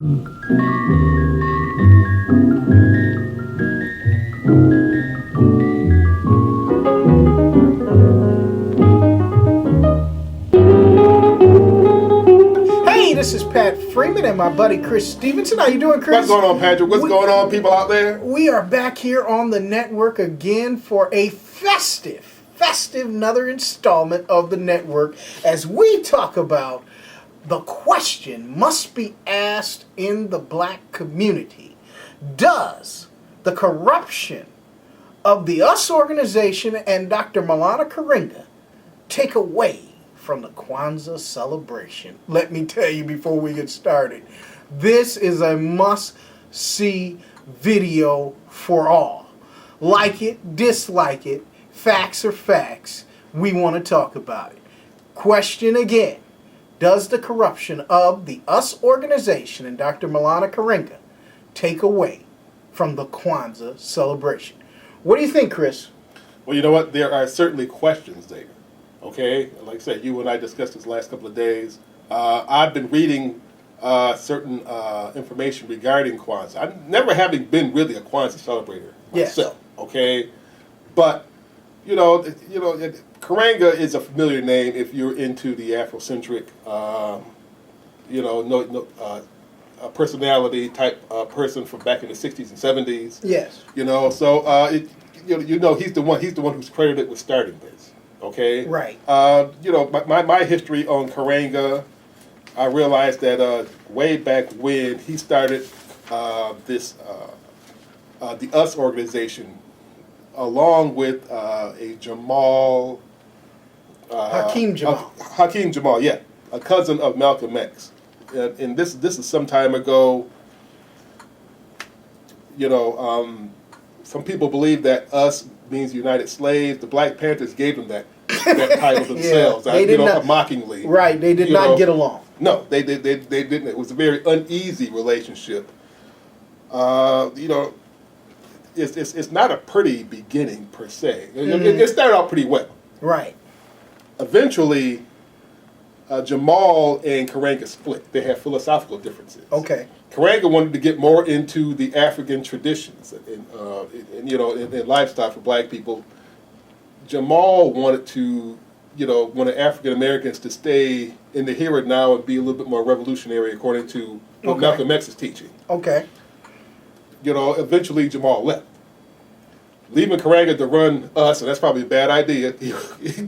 Hey, this is Pat Freeman and my buddy Chris Stevenson. How you doing, Chris? What's going on, Patrick? What's going on, people out there? We are back here on the network again for a festive another installment of the network as we talk about the question must be asked in the black community. Does the corruption of the US Organization and Dr. Maulana Karenga take away from the Kwanzaa celebration? Let me tell you before we get started, this is a must-see video for all. Like it, dislike it, facts are facts. We want to talk about it. Question again, does the corruption of the US Organization and Dr. Maulana Karenga take away from the Kwanzaa celebration? What do you think, Chris? Well, you know what? There are certainly questions there. Okay? Like I said, you and I discussed this the last couple of days. I've been reading certain information regarding Kwanzaa. I'm never having been really a Kwanzaa celebrator myself. Yes. Okay? But, Karenga is a familiar name if you're into the Afrocentric, personality type person from back in the 60s and 70s. Yes. He's the one who's credited with starting this. Okay. Right. My history on Karenga, I realized that way back when he started the US Organization, along with a Jamal. Hakeem Jamal. Hakeem Jamal, yeah, a cousin of Malcolm X. And this is some time ago. Some people believe that us means United Slaves. The Black Panthers gave them that title themselves, they did not, mockingly. Right, they did not get along. No, they didn't. It was a very uneasy relationship. It's not a pretty beginning per se. It started out pretty well. Right. Eventually, Jamal and Karenga split. They had philosophical differences. Okay. Karenga wanted to get more into the African traditions and lifestyle for black people. Jamal wanted African Americans to stay in the here and now and be a little bit more revolutionary according to what Malcolm X is teaching. Okay. Eventually Jamal left, leaving Karenga to run us, and that's probably a bad idea. Leaving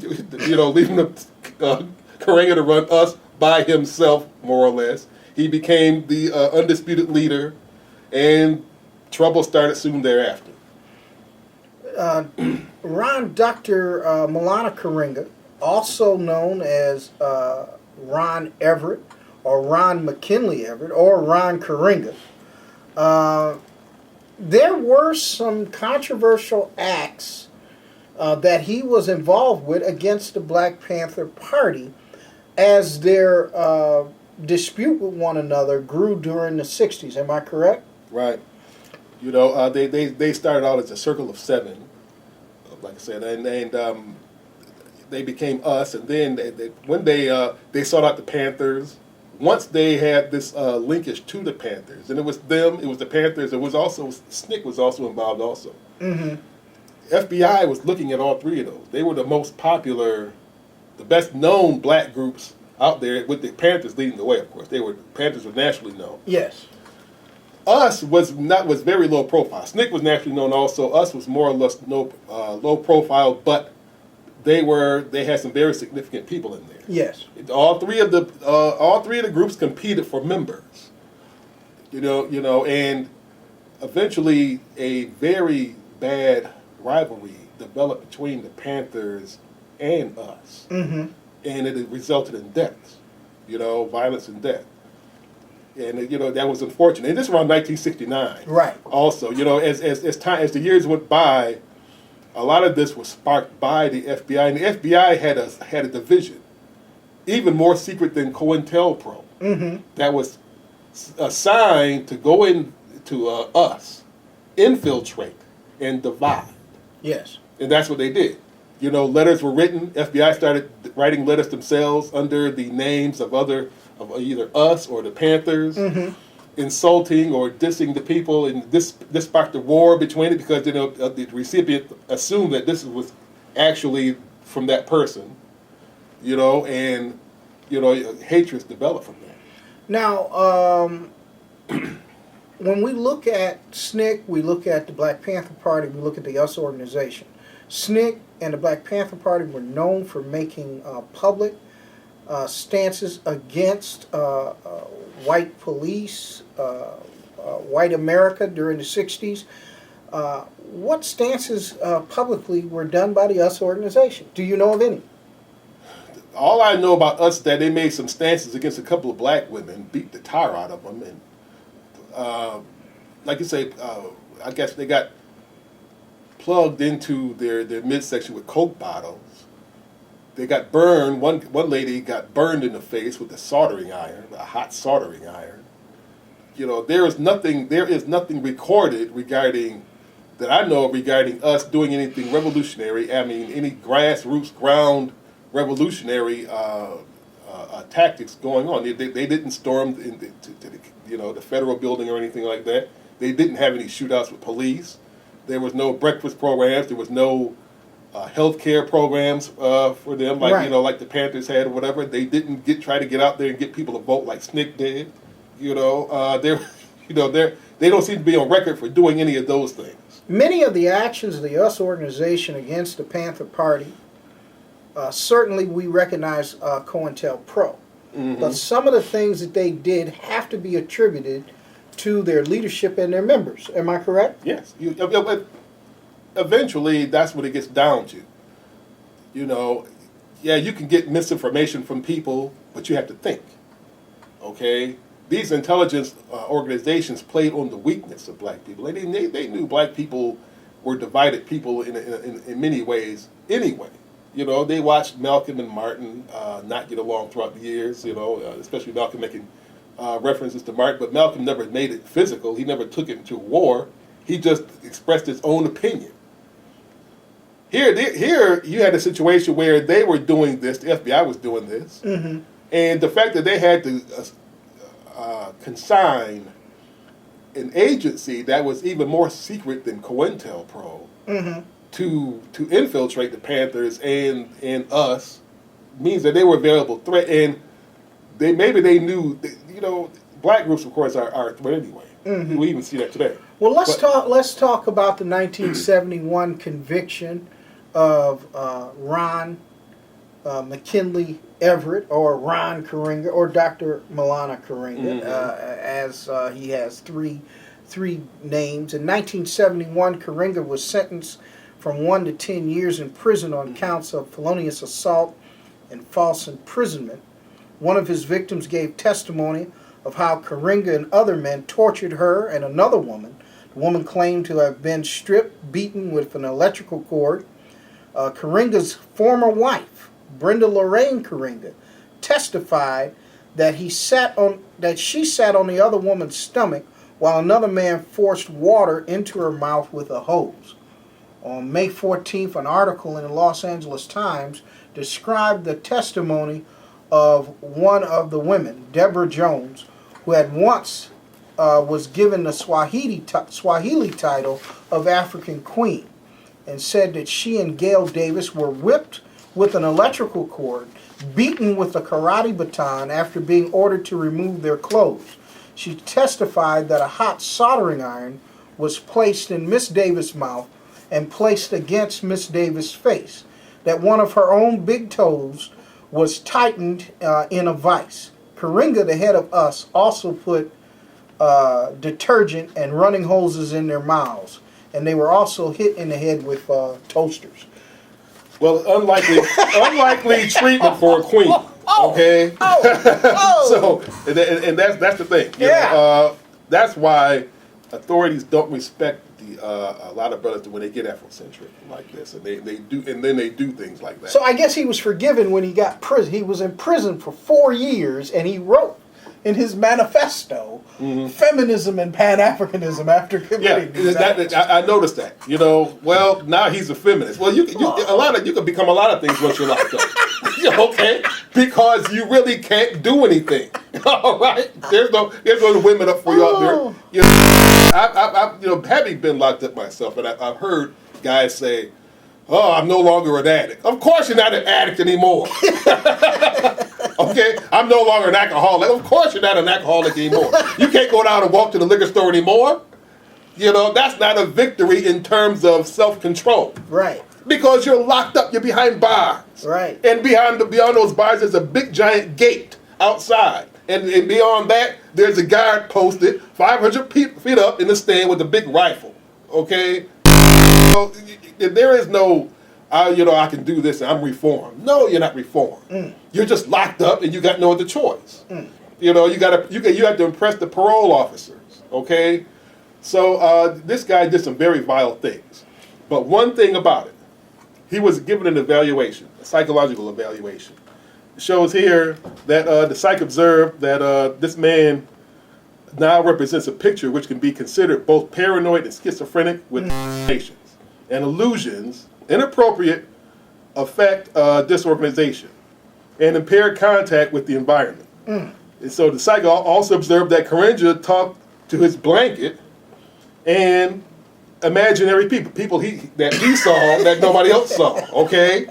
Karenga to run us by himself, more or less. He became the undisputed leader, and trouble started soon thereafter. Dr. Maulana Karenga, also known as Ron Everett, or Ron McKinley Everett, or Ron Karenga, there were some controversial acts that he was involved with against the Black Panther Party as their dispute with one another grew during the 60s. Am I correct? Right. They started out as a circle of seven, like I said, and they became us, and then when they sought out the Panthers. Once they had this linkage to the Panthers, and it was them, it was the Panthers, it was also, SNCC was also involved also. Mm-hmm. FBI was looking at all three of those. They were the most popular, the best known black groups out there, with the Panthers leading the way, of course. Panthers were nationally known. Yes. US was very low profile. SNCC was nationally known also. US was more or less low profile, but they had some very significant people in there. Yes. All three of the groups competed for members. And eventually a very bad rivalry developed between the Panthers and us. Mm-hmm. And it resulted in deaths. Violence and death. And that was unfortunate. And this was around 1969. Right. Also, as the years went by, a lot of this was sparked by the FBI, and the FBI had a division, even more secret than COINTELPRO, that was assigned to go into us, infiltrate, and divide. Yes. And that's what they did. Letters were written. FBI started writing letters themselves under the names of either us or the Panthers. Mm-hmm. insulting or dissing the people, and this sparked a war between it because the recipient assumed that this was actually from that person, and hatreds developed from that. Now, when we look at SNCC, we look at the Black Panther Party, we look at the US Organization. SNCC and the Black Panther Party were known for making public stances against white police, white America during the 60s. What stances publicly were done by the US Organization? Do you know of any? All I know about us is that they made some stances against a couple of black women, beat the tar out of them, and like you say, I guess they got plugged into their midsection with Coke bottles. They got burned. One lady got burned in the face with a soldering iron, a hot soldering iron. There is nothing recorded regarding that I know of regarding us doing anything revolutionary. I mean, any grassroots ground revolutionary tactics going on. They didn't storm the federal building or anything like that. They didn't have any shootouts with police. There was no breakfast programs. There was no health care programs for them, like right. Like the Panthers had or whatever. They didn't try to get out there and get people to vote like SNCC did. They don't seem to be on record for doing any of those things. Many of the actions of the US Organization against the Panther Party, certainly we recognize COINTELPRO. Mm-hmm. But some of the things that they did have to be attributed to their leadership and their members. Am I correct? Yes. Eventually, that's what it gets down to. You can get misinformation from people, but you have to think. Okay? These intelligence organizations played on the weakness of black people. They knew black people were divided people in many ways anyway. They watched Malcolm and Martin not get along throughout the years, especially Malcolm making references to Martin, but Malcolm never made it physical. He never took it into war. He just expressed his own opinion. Here you had a situation where they were doing this, the FBI was doing this, mm-hmm. and the fact that they had to consign an agency that was even more secret than COINTELPRO mm-hmm. to infiltrate the Panthers and us means that they were a variable threat, and they knew, black groups of course are a threat anyway. Mm-hmm. We even see that today. Well, let's talk about the 1971 conviction of Ron McKinley Everett, or Ron Karenga, or Dr. Milana Karenga, mm-hmm. As he has three names. In 1971, Karenga was sentenced from 1 to 10 years in prison on counts of felonious assault and false imprisonment. One of his victims gave testimony of how Karenga and other men tortured her and another woman. The woman claimed to have been stripped, beaten with an electrical cord. Karenga's former wife, Brenda Lorraine Karenga, testified that she sat on the other woman's stomach while another man forced water into her mouth with a hose. On May 14th, an article in the Los Angeles Times described the testimony of one of the women, Deborah Jones, who had once was given the Swahili title of African Queen, and said that she and Gail Davis were whipped with an electrical cord, beaten with a karate baton after being ordered to remove their clothes. She testified that a hot soldering iron was placed in Miss Davis' mouth and placed against Miss Davis' face, that one of her own big toes was tightened in a vice. Karenga, the head of US, also put detergent and running hoses in their mouths, and they were also hit in the head with toasters. Well, unlikely treatment for a queen. Okay. So, and that's the thing. That's why authorities don't respect a lot of brothers when they get Afrocentric like this, and they do things like that. So I guess he was forgiven when he got prison. He was in prison for 4 years, and he wrote in his manifesto, mm-hmm. feminism and Pan-Africanism after committing these acts. I noticed that. Well, now he's a feminist. Well, you can become a lot of things once you're locked up. Okay, because you really can't do anything. All right, there's no women up for you out there. You know, having been locked up myself, and I've heard guys say, "Oh, I'm no longer an addict." Of course, you're not an addict anymore. Okay, I'm no longer an alcoholic. Of course, you're not an alcoholic anymore. You can't go down and walk to the liquor store anymore. You know, that's not a victory in terms of self-control. Right. Because you're locked up, you're behind bars. Right. And beyond those bars, there's a big giant gate outside. And beyond that, there's a guard posted 500 feet up in the stand with a big rifle. Okay? So there is no, I can do this and I'm reformed. No, you're not reformed. You're just locked up and you got no other choice. You know, you have to impress the parole officers. Okay? So this guy did some very vile things. But one thing about it, he was given an evaluation, a psychological evaluation. It shows here that the psych observed that this man now represents a picture which can be considered both paranoid and schizophrenic with hallucinations and illusions, inappropriate affect disorganization, and impaired contact with the environment. And so the psych also observed that Karenga talked to his blanket and imaginary people that he saw that nobody else saw, okay?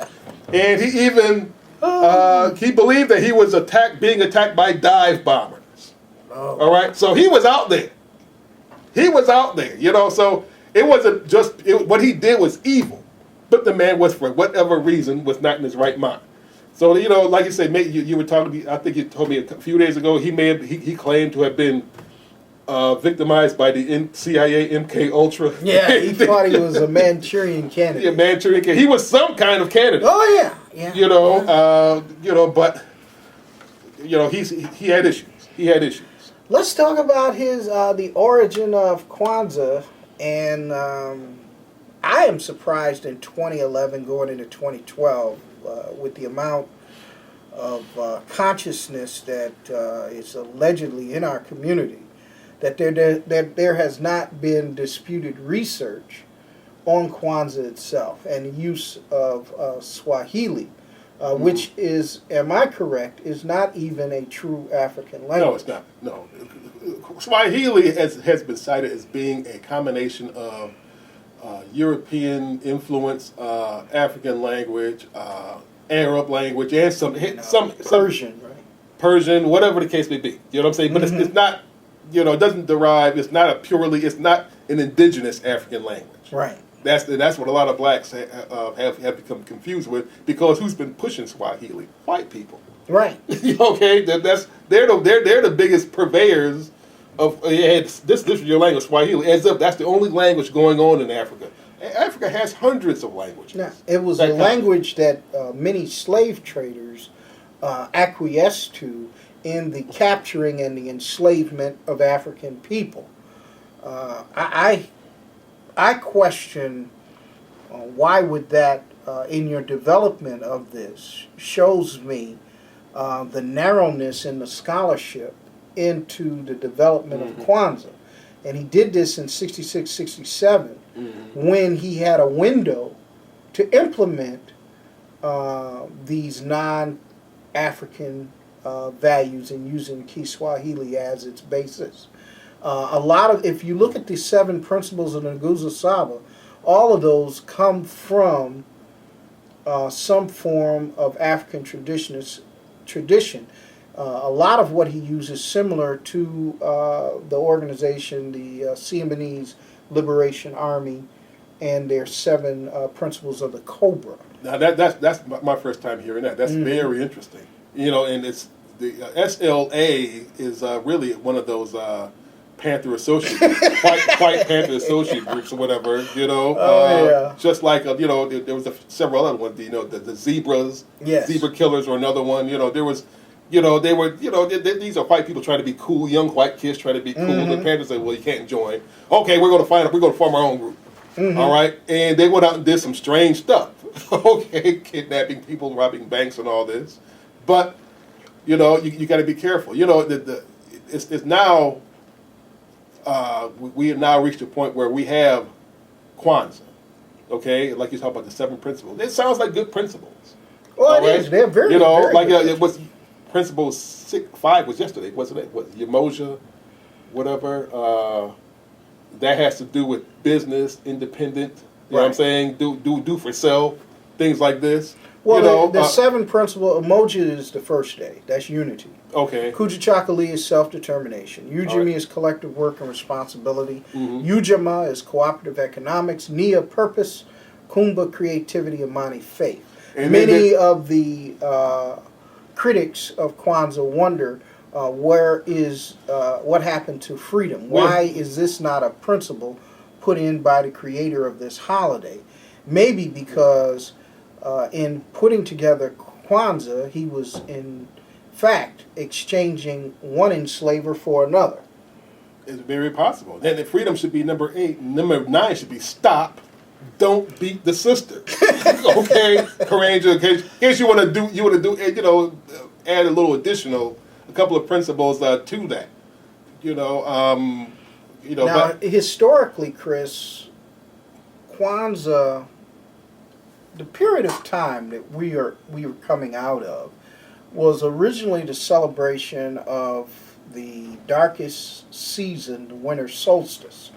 And he even, he believed that he was being attacked by dive bombers, all right? So he was out there. He was out there, you know, so it wasn't just, what he did was evil, but the man was, for whatever reason, was not in his right mind. So, you know, like you said, you were talking to me, I think you told me a few days ago, he claimed to have been victimized by the CIA MK Ultra. Yeah, he thought he was a Manchurian candidate. Yeah, Manchurian candidate. He was some kind of candidate. Oh yeah, yeah. You know, but he had issues. He had issues. Let's talk about his the origin of Kwanzaa, and I am surprised in 2011 going into 2012 with the amount of consciousness that is allegedly in our community. That there has not been disputed research on Kwanzaa itself and the use of Swahili, which is, am I correct, is not even a true African language. No, it's not. No. Swahili has been cited as being a combination of European influence, African language, Arab language, and some Persian, right? Persian, whatever the case may be. You know what I'm saying? But it's not. You know, it doesn't derive. It's not it's not an indigenous African language. Right. That's what a lot of blacks have become confused with, because who's been pushing Swahili? White people. Right. Okay. They're the biggest purveyors of this is your language, Swahili, as if that's the only language going on in Africa. Africa has hundreds of languages. Now, it was a language that many slave traders acquiesced to in the capturing and the enslavement of African people. I question why would that, in your development of this, shows me the narrowness in the scholarship into the development of Kwanzaa. And he did this in 66, 67, when he had a window to implement these non-African values and using Kiswahili as its basis. If you look at the 7 principles of the Nguzo Saba, all of those come from some form of African tradition. A lot of what he uses similar to the organization, the Siamese Liberation Army, and their 7 principles of the Cobra. Now that's my first time hearing that. That's very interesting. You know, and it's the SLA is really one of those Panther Associate, white Panther Associate groups or whatever. You know, just like there was several other ones. You know, the Zebras, Zebra Killers, or another one. You know, there was. These are white people trying to be cool, young white kids trying to be cool. The Panthers say, well, you can't join. Okay, we're going to form our own group. All right, and they went out and did some strange stuff. Okay, kidnapping people, robbing banks, and all this. But you got to be careful. You know, it's now we have now reached a point where we have Kwanzaa. Okay, like you talk about the 7 principles. It sounds like good principles. Oh, all it right? is. They're very, you know, very like good. it was Principle 5 was yesterday, wasn't it? What Yamoja, whatever. That has to do with business, independent. You know what I'm saying? Do for self, things like this. Well, you know, the 7 principle, emoji is the first day. That's unity. Okay. Kujachakali is self-determination. Ujimi right. is collective work and responsibility. Mhm. Ujama is cooperative economics. Nia, purpose. Kumba, creativity. Amani, faith. And Many of the critics of Kwanzaa wonder what happened to freedom? Why is this not a principle put in by the creator of this holiday? Maybe because in putting together Kwanzaa, he was in fact exchanging one enslaver for another. It's very possible. Then the freedom should be number 8. Number 9 should be stop. Don't beat the sister. Okay, Karenga. In case you want to do, you know, add a little additional, a couple of principles to that. You know, Now, historically, Chris, Kwanzaa, the period of time that we were coming out of, was originally the celebration of the darkest season, the winter solstice,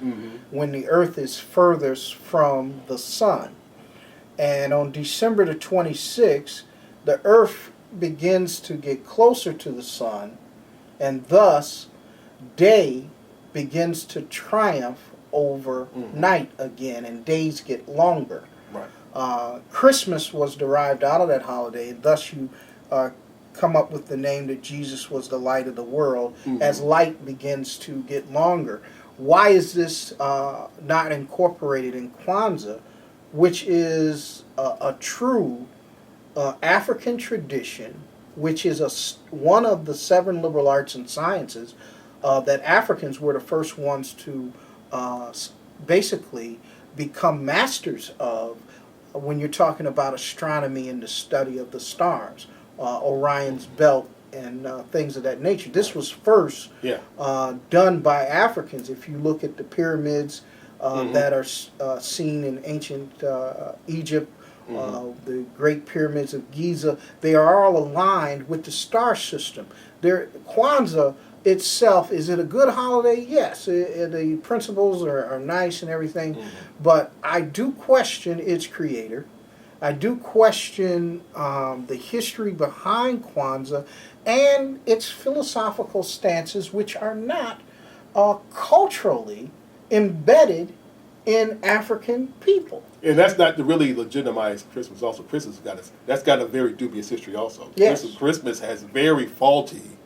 when the earth is furthest from the sun. And on December the 26th, the earth begins to get closer to the sun, and thus day begins to triumph over night again, and days get longer. Right. Christmas was derived out of that holiday, and thus you come up with the name that Jesus was the light of the world as light begins to get longer. Why is this not incorporated in Kwanzaa, which is a true African tradition, which is one of the 7 liberal arts and sciences that Africans were the first ones to basically become masters of when you're talking about astronomy and the study of the stars. Orion's belt and things of that nature. This was first done by Africans. If you look at the pyramids that are seen in ancient Egypt, the Great Pyramids of Giza, they are all aligned with the star system. Kwanzaa itself, is it a good holiday? Yes, the principles are nice and everything, but I do question its creator. I do question the history behind Kwanzaa and its philosophical stances, which are not culturally embedded in African people. And that's not to really legitimize Christmas. Also, Christmas that's got a very dubious history. Also, Yes. Christmas has very faulty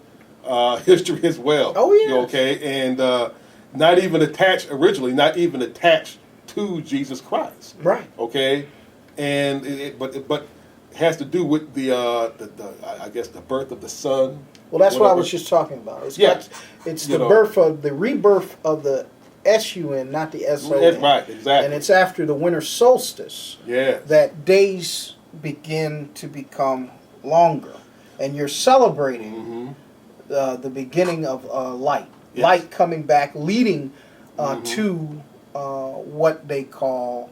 history as well. Oh yeah. Okay, and not even attached to Jesus Christ. Right. Okay. And but has to do with the I guess the birth of the sun. Well, that's what I was just talking about. It's the rebirth of the SUN, not the SON. That's right, exactly. And it's after the winter solstice that days begin to become longer, and you're celebrating the beginning of light. Yes. Light coming back, leading to what they call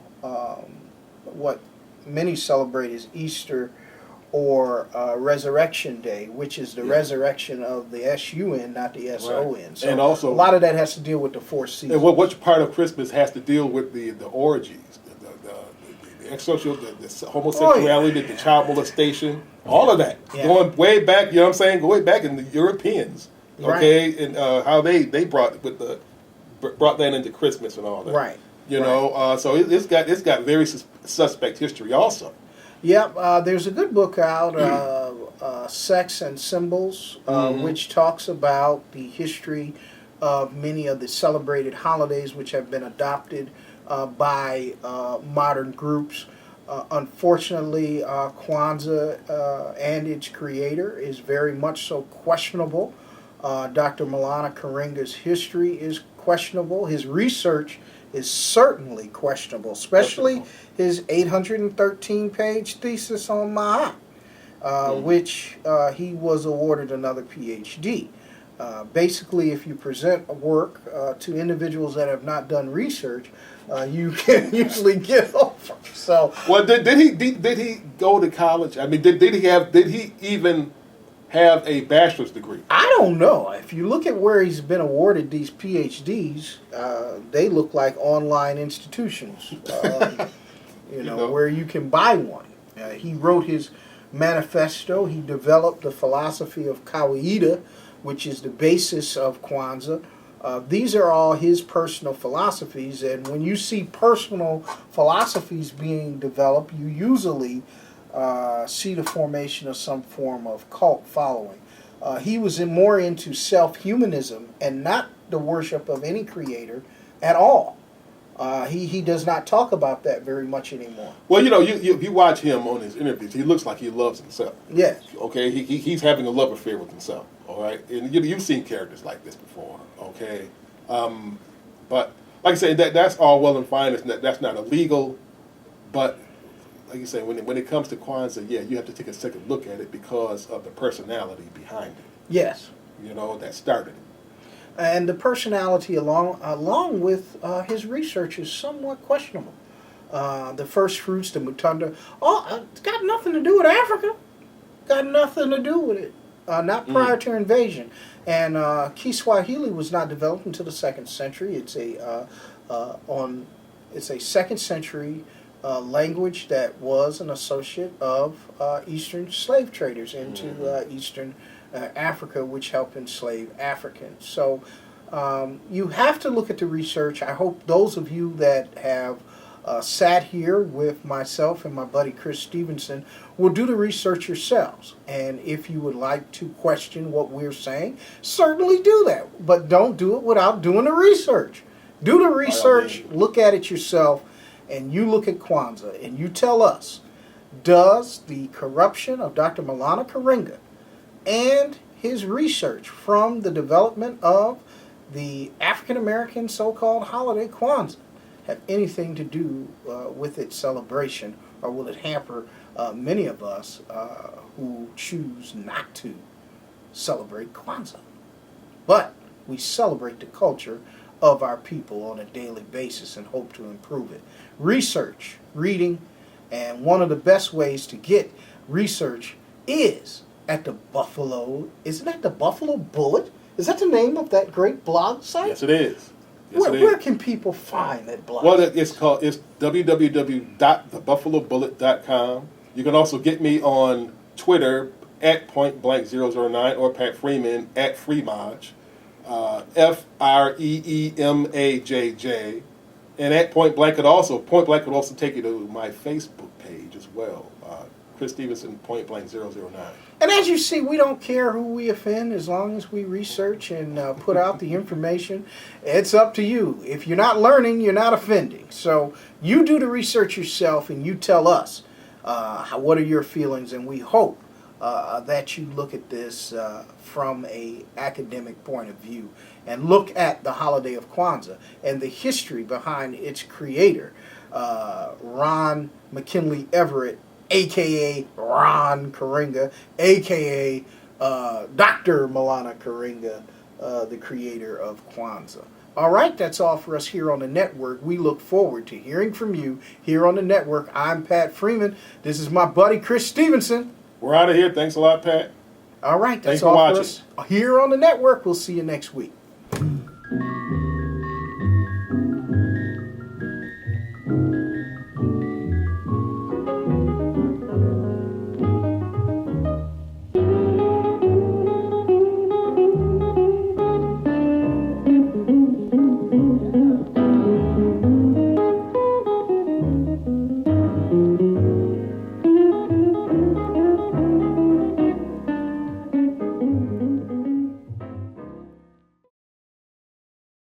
what many celebrate as Easter or Resurrection Day, which is the resurrection of the SUN, not the SON. Right. So and also, a lot of that has to deal with the 4 seasons. And which part of Christmas has to deal with the orgies, the exosocial, the homosexuality, the child molestation, all of that. Yeah. Going way back, you know what I'm saying? Going way back in the Europeans, okay, right. And how they brought that into Christmas and all that. Right. You know, so it's got very suspect history also. Yep, there's a good book out, Sex and Symbols, which talks about the history of many of the celebrated holidays which have been adopted by modern groups. Unfortunately, Kwanzaa and its creator is very much so questionable. Dr. Maulana Karenga's history is questionable. His research is certainly questionable, especially his 813-page thesis on Ma'at, which he was awarded another PhD. Basically, if you present a work to individuals that have not done research, you can usually get over. So, well, did he go to college? I mean, did he even have a bachelor's degree? I don't know. If you look at where he's been awarded these PhDs, they look like online institutions. Where you can buy one. He wrote his manifesto. He developed the philosophy of Kawaida, which is the basis of Kwanzaa. These are all his personal philosophies, and when you see personal philosophies being developed, you usually see the formation of some form of cult following. He was more into self-humanism and not the worship of any creator at all. He does not talk about that very much anymore. Well, you watch him on his interviews, he looks like he loves himself. Yes. Okay, he's having a love affair with himself. All right, and you've seen characters like this before. Okay, but like I say, that's all well and fine. That's not illegal, but like you say, when it comes to Kwanzaa, yeah, you have to take a second look at it because of the personality behind it. Yes. That started it. And the personality along with his research is somewhat questionable. The first fruits, the mutunda, it's got nothing to do with Africa. Got nothing to do with it. Not prior to invasion. And Kiswahili was not developed until the 2nd century. It's a second century language that was an associate of Eastern slave traders into Eastern Africa, which helped enslave Africans. So you have to look at the research. I hope those of you that have sat here with myself and my buddy Chris Stevenson will do the research yourselves. And if you would like to question what we're saying, certainly do that. But don't do it without doing the research. Do the research, look at it yourself, and you look at Kwanzaa and you tell us, does the corruption of Dr. Maulana Karenga and his research from the development of the African American so-called holiday Kwanzaa have anything to do with its celebration, or will it hamper many of us who choose not to celebrate Kwanzaa? But we celebrate the culture of our people on a daily basis and hope to improve it. Research, reading, and one of the best ways to get research is at the Buffalo, isn't that the Buffalo Bullet? Is that the name of that great blog site? Yes, it is. Where can people find that blog? Well, it's www.thebuffalobullet.com. You can also get me on Twitter at pointblank009 or Pat Freeman at Freemaj, FREEMAJJ, and at Point Blank could also take you to my Facebook page as well, Chris Stevenson Point Blank 009. And as you see, we don't care who we offend as long as we research and put out the information. It's up to you. If you're not learning, you're not offending. So you do the research yourself and you tell us what are your feelings, and we hope that you look at this from a academic point of view and look at the holiday of Kwanzaa and the history behind its creator, Ron McKinley Everett, a.k.a. Ron Karenga, a.k.a. Dr. Maulana Karenga, the creator of Kwanzaa. All right, that's all for us here on the network. We look forward to hearing from you here on the network. I'm Pat Freeman. This is my buddy Chris Stevenson. We're out of here. Thanks a lot, Pat. All right, that's all for us here on the network. We'll see you next week.